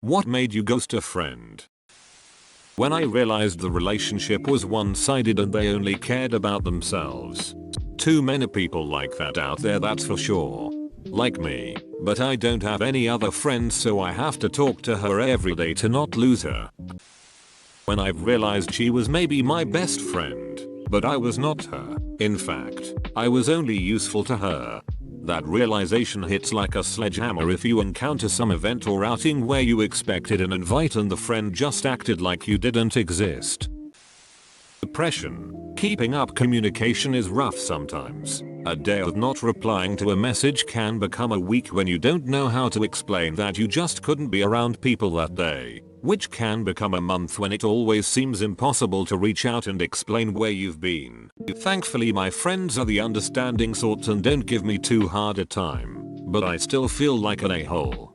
What made you ghost a friend? When I realized the relationship was one-sided and they only cared about themselves. Too many people like that out there, that's for sure. Like me, but I don't have any other friends, so I have to talk to her every day to not lose her. When I've realized she was maybe my best friend, but I was not her. In fact, I was only useful to her. That realization hits like a sledgehammer if you encounter some event or outing where you expected an invite and the friend just acted like you didn't exist. Depression. Keeping up communication is rough sometimes. A day of not replying to a message can become a week when you don't know how to explain that you just couldn't be around people that day, which can become a month when it always seems impossible to reach out and explain where you've been. Thankfully my friends are the understanding sort and don't give me too hard a time, but I still feel like an a-hole.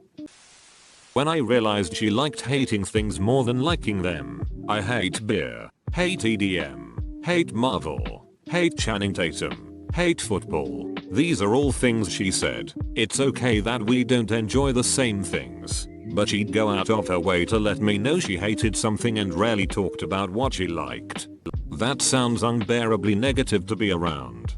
When I realized she liked hating things more than liking them. I hate beer, hate EDM, hate Marvel, hate Channing Tatum, hate football. These are all things she said. It's okay that we don't enjoy the same things, but she'd go out of her way to let me know she hated something and rarely talked about what she liked. That sounds unbearably negative to be around.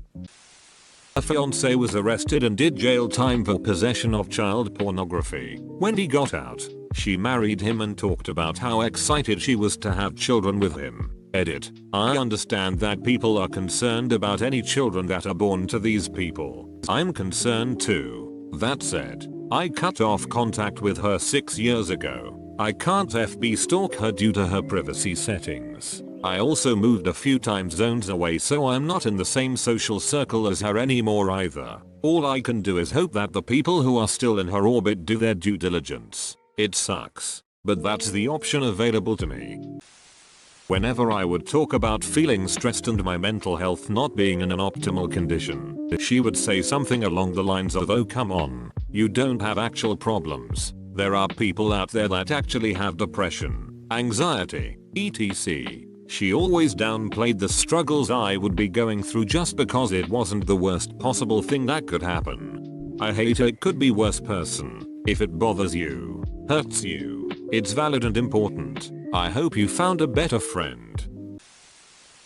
A fiance was arrested and did jail time for possession of child pornography. When he got out, she married him and talked about how excited she was to have children with him. Edit. I understand that people are concerned about any children that are born to these people. I'm concerned too. That said, I cut off contact with her 6 years ago. I can't FB stalk her due to her privacy settings. I also moved a few time zones away, so I'm not in the same social circle as her anymore either. All I can do is hope that the people who are still in her orbit do their due diligence. It sucks, but that's the option available to me. Whenever I would talk about feeling stressed and my mental health not being in an optimal condition, she would say something along the lines of, "Oh come on, you don't have actual problems. There are people out there that actually have depression, anxiety, etc." She always downplayed the struggles I would be going through just because it wasn't the worst possible thing that could happen. I hate it could be worse person. If it bothers you, hurts you, it's valid and important. I hope you found a better friend.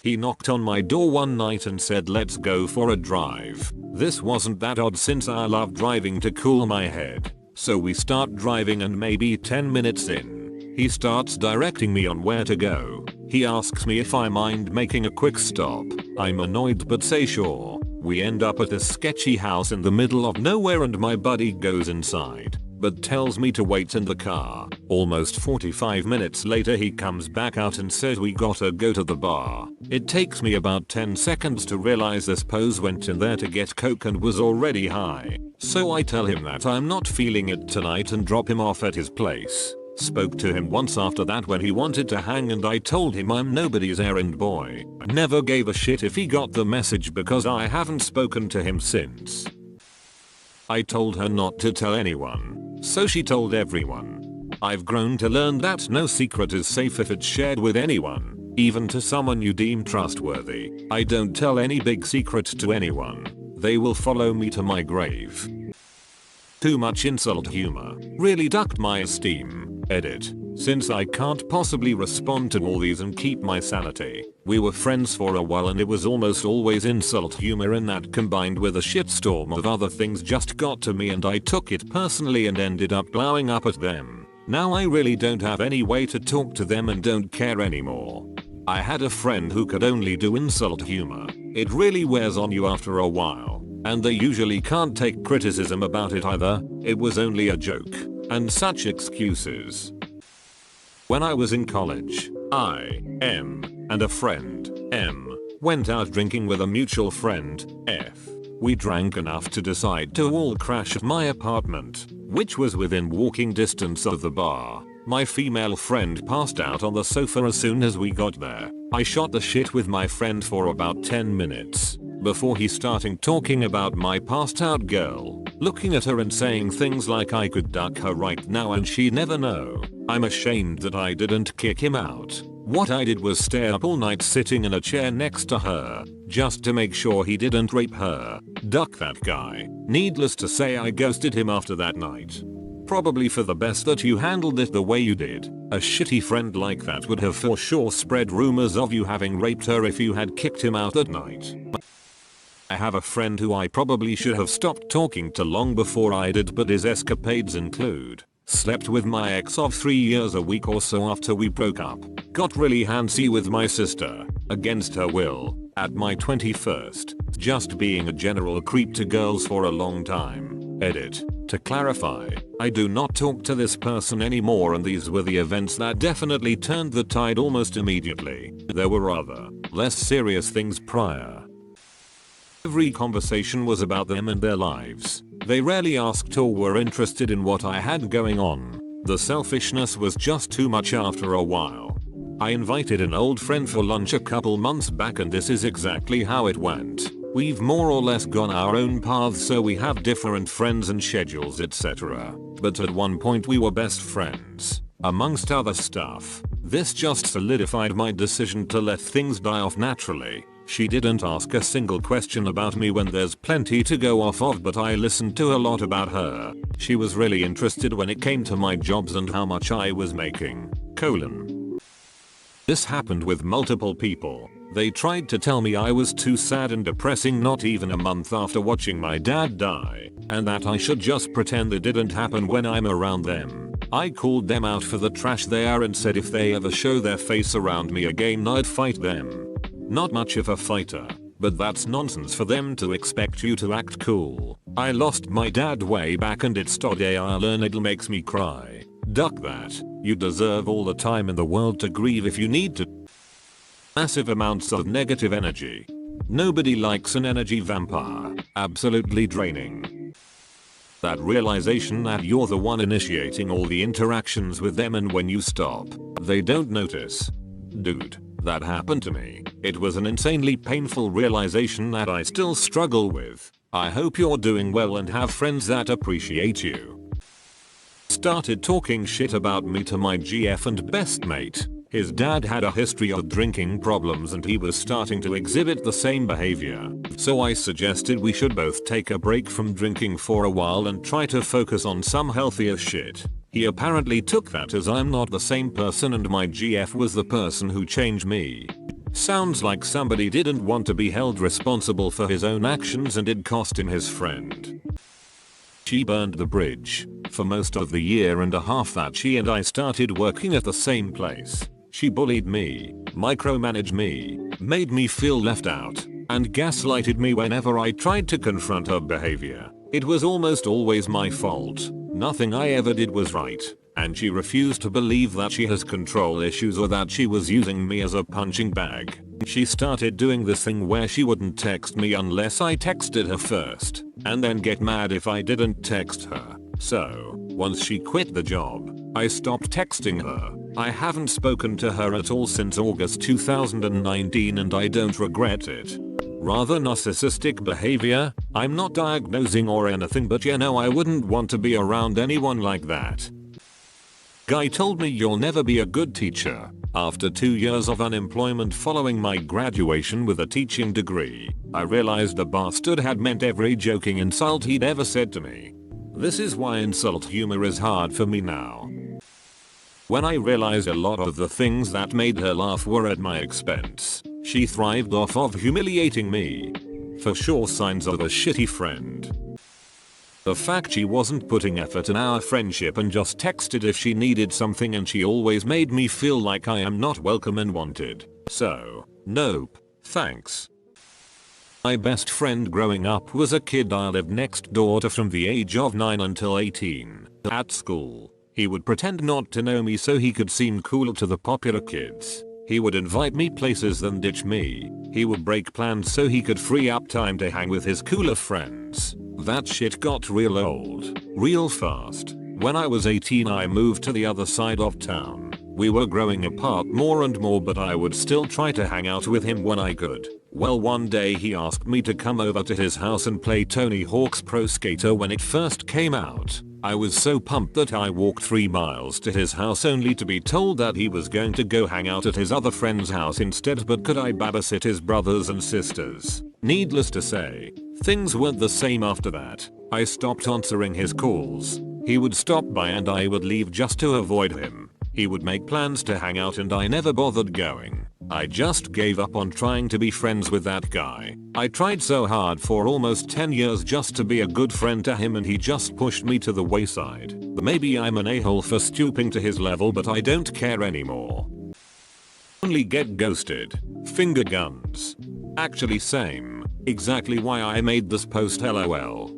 He knocked on my door one night and said, "Let's go for a drive." This wasn't that odd since I love driving to cool my head. So we start driving and maybe 10 minutes in, he starts directing me on where to go. He asks me if I mind making a quick stop. I'm annoyed but say sure. We end up at a sketchy house in the middle of nowhere and my buddy goes inside, but tells me to wait in the car. Almost 45 minutes later he comes back out and says we gotta go to the bar. It takes me about 10 seconds to realize this pose went in there to get coke and was already high. So I tell him that I'm not feeling it tonight and drop him off at his place. Spoke to him once after that when he wanted to hang and I told him I'm nobody's errand boy. Never gave a shit if he got the message because I haven't spoken to him since. I told her not to tell anyone, so she told everyone. I've grown to learn that no secret is safe if it's shared with anyone, even to someone you deem trustworthy. I don't tell any big secret to anyone. They will follow me to my grave. Too much insult humor really ducked my esteem. Edit. Since I can't possibly respond to all these and keep my sanity, we were friends for a while and it was almost always insult humor, and that combined with a shitstorm of other things just got to me and I took it personally and ended up blowing up at them. Now I really don't have any way to talk to them and don't care anymore. I had a friend who could only do insult humor. It really wears on you after a while, and they usually can't take criticism about it either. It was only a joke, and such excuses. When I was in college, I, M, and a friend, M, went out drinking with a mutual friend, F. We drank enough to decide to all crash at my apartment, which was within walking distance of the bar. My female friend passed out on the sofa as soon as we got there. I shot the shit with my friend for about 10 minutes, before he started talking about my passed out girl, looking at her and saying things like I could duck her right now and she'd never know. I'm ashamed that I didn't kick him out. What I did was stay up all night sitting in a chair next to her, just to make sure he didn't rape her. Duck that guy. Needless to say I ghosted him after that night. probably for the best that you handled it the way you did. A shitty friend like that would have for sure spread rumors of you having raped her if you had kicked him out at night. I have a friend who I probably should have stopped talking to long before I did, but his escapades include: slept with my ex of 3 years a week or so after we broke up, got really handsy with my sister, against her will, at my 21st, just being a general creep to girls for a long time. Edit. To clarify, I do not talk to this person anymore, and these were the events that definitely turned the tide almost immediately. There were other, less serious things prior. Every conversation was about them and their lives. They rarely asked or were interested in what I had going on. The selfishness was just too much after a while. I invited an old friend for lunch a couple months back, and this is exactly how it went. We've more or less gone our own paths, so we have different friends and schedules, etc. But at one point we were best friends. Amongst other stuff, this just solidified my decision to let things die off naturally. She didn't ask a single question about me when there's plenty to go off of, but I listened to a lot about her. She was really interested when it came to my jobs and how much I was making. This happened with multiple people. They tried to tell me I was too sad and depressing not even a month after watching my dad die, and that I should just pretend it didn't happen when I'm around them. I called them out for the trash they are and said if they ever show their face around me again I'd fight them. Not much of a fighter, but that's nonsense for them to expect you to act cool. I lost my dad way back and it's it makes me cry. Duck that. You deserve all the time in the world to grieve if you need to. Massive amounts of negative energy. Nobody likes an energy vampire. Absolutely draining. That realization that you're the one initiating all the interactions with them, and when you stop, they don't notice. Dude. That happened to me. It was an insanely painful realization that I still struggle with. I hope you're doing well and have friends that appreciate you. Started talking shit about me to my GF and best mate. His dad had a history of drinking problems and he was starting to exhibit the same behavior. So I suggested we should both take a break from drinking for a while and try to focus on some healthier shit. He apparently took that as I'm not the same person and my GF was the person who changed me. Sounds like somebody didn't want to be held responsible for his own actions and it cost him his friend. She burned the bridge. For most of the year and a half that she and I started working at the same place, she bullied me, micromanaged me, made me feel left out, and gaslighted me whenever I tried to confront her behavior. It was almost always my fault. Nothing I ever did was right, and she refused to believe that she has control issues or that she was using me as a punching bag. She started doing this thing where she wouldn't text me unless I texted her first, and then get mad if I didn't text her. So, once she quit the job, I stopped texting her. I haven't spoken to her at all since August 2019 and I don't regret it. Rather narcissistic behavior. I'm not diagnosing or anything, but you know I wouldn't want to be around anyone like that. Guy told me you'll never be a good teacher. After 2 years of unemployment following my graduation with a teaching degree, I realized the bastard had meant every joking insult he'd ever said to me. This is why insult humor is hard for me now. When I realized a lot of the things that made her laugh were at my expense, she thrived off of humiliating me. For sure signs of a shitty friend. The fact she wasn't putting effort in our friendship and just texted if she needed something, and she always made me feel like I am not welcome and wanted. So, nope, thanks. My best friend growing up was a kid I lived next door to from the age of 9 until 18. At school, he would pretend not to know me so he could seem cooler to the popular kids. He would invite me places then ditch me. He would break plans so he could free up time to hang with his cooler friends. That shit got real old, real fast. When I was 18 I moved to the other side of town. We were growing apart more and more, but I would still try to hang out with him when I could. Well, one day he asked me to come over to his house and play Tony Hawk's Pro Skater when it first came out. I was so pumped that I walked 3 miles to his house only to be told that he was going to go hang out at his other friend's house instead, but could I babysit his brothers and sisters? Needless to say, things weren't the same after that. I stopped answering his calls. He would stop by and I would leave just to avoid him. He would make plans to hang out and I never bothered going. I just gave up on trying to be friends with that guy. I tried so hard for almost 10 years just to be a good friend to him and he just pushed me to the wayside. Maybe I'm an a-hole for stooping to his level, but I don't care anymore. Only get ghosted. Finger guns. Actually same. Exactly why I made this post, lol.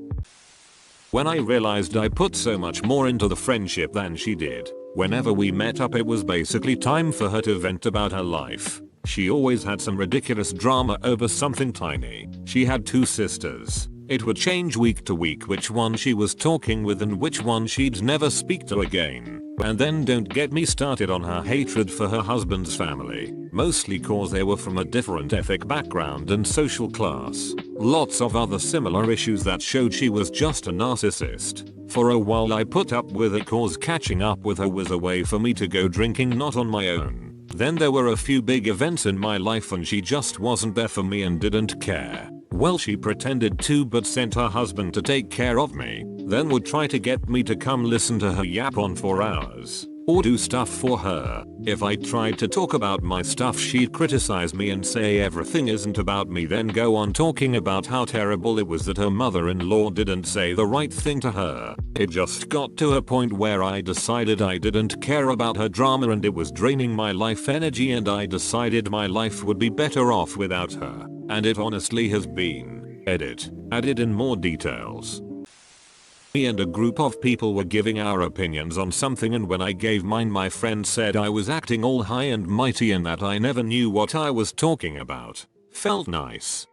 When I realized I put so much more into the friendship than she did. Whenever we met up it was basically time for her to vent about her life. She always had some ridiculous drama over something tiny. She had 2 sisters. It would change week to week which one she was talking with and which one she'd never speak to again. And then don't get me started on her hatred for her husband's family, mostly cause they were from a different ethnic background and social class. Lots of other similar issues that showed she was just a narcissist. For a while I put up with it cause catching up with her was a way for me to go drinking not on my own. Then there were a few big events in my life and she just wasn't there for me and didn't care. Well, she pretended to but sent her husband to take care of me, then would try to get me to come listen to her yap on for hours. Or do stuff for her. If I tried to talk about my stuff she'd criticize me and say everything isn't about me, then go on talking about how terrible it was that her mother-in-law didn't say the right thing to her. It just got to a point where I decided I didn't care about her drama and it was draining my life energy and I decided my life would be better off without her. And it honestly has been. Edit. Added in more details. Me and a group of people were giving our opinions on something and when I gave mine my friend said I was acting all high and mighty and that I never knew what I was talking about. Felt nice.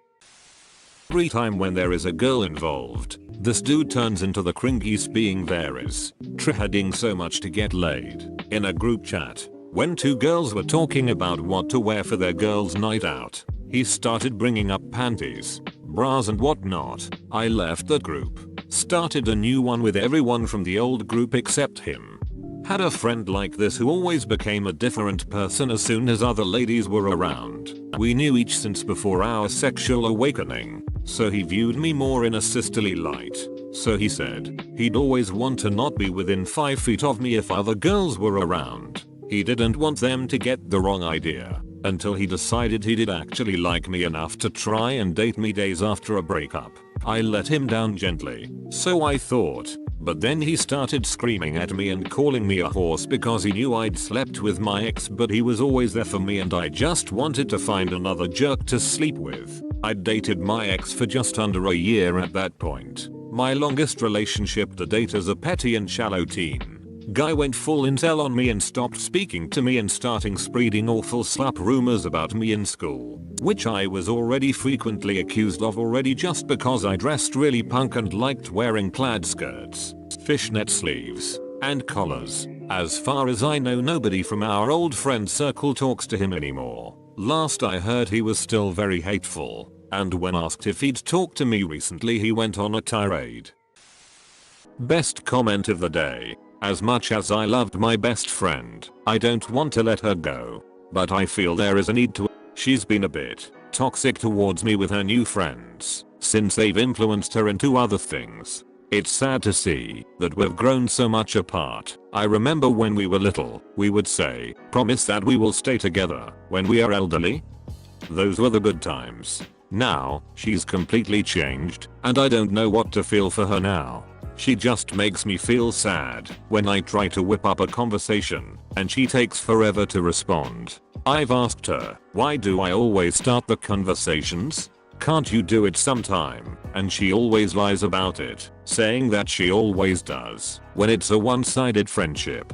Every time when there is a girl involved, this dude turns into the cringiest being there is. Trying so much to get laid. In a group chat, when 2 girls were talking about what to wear for their girls' night out, he started bringing up panties, bras and whatnot. I left the group. Started a new one with everyone from the old group except him. Had a friend like this who always became a different person as soon as other ladies were around. We knew each since before our sexual awakening, so he viewed me more in a sisterly light. So he said he'd always want to not be within 5 feet of me if other girls were around. He didn't want them to get the wrong idea. Until he decided he did actually like me enough to try and date me days after a breakup. I let him down gently, so I thought, but then he started screaming at me and calling me a horse because he knew I'd slept with my ex, but he was always there for me and I just wanted to find another jerk to sleep with. I'd dated my ex for just under a year at that point. My longest relationship to date as a petty and shallow teen. Guy went full incel on me and stopped speaking to me and starting spreading awful slap rumors about me in school, which I was already frequently accused of already just because I dressed really punk and liked wearing plaid skirts, fishnet sleeves, and collars. As far as I know, nobody from our old friend circle talks to him anymore. Last I heard he was still very hateful, and when asked if he'd talked to me recently he went on a tirade. Best comment of the day. As much as I loved my best friend, I don't want to let her go. But I feel there is a need to. She's been a bit toxic towards me with her new friends, since they've influenced her into other things. It's sad to see that we've grown so much apart. I remember when we were little, we would say, promise that we will stay together when we are elderly. Those were the good times. Now, she's completely changed, and I don't know what to feel for her now. She just makes me feel sad when I try to whip up a conversation and she takes forever to respond. I've asked her, why do I always start the conversations? Can't you do it sometime? And she always lies about it, saying that she always does when it's a one-sided friendship.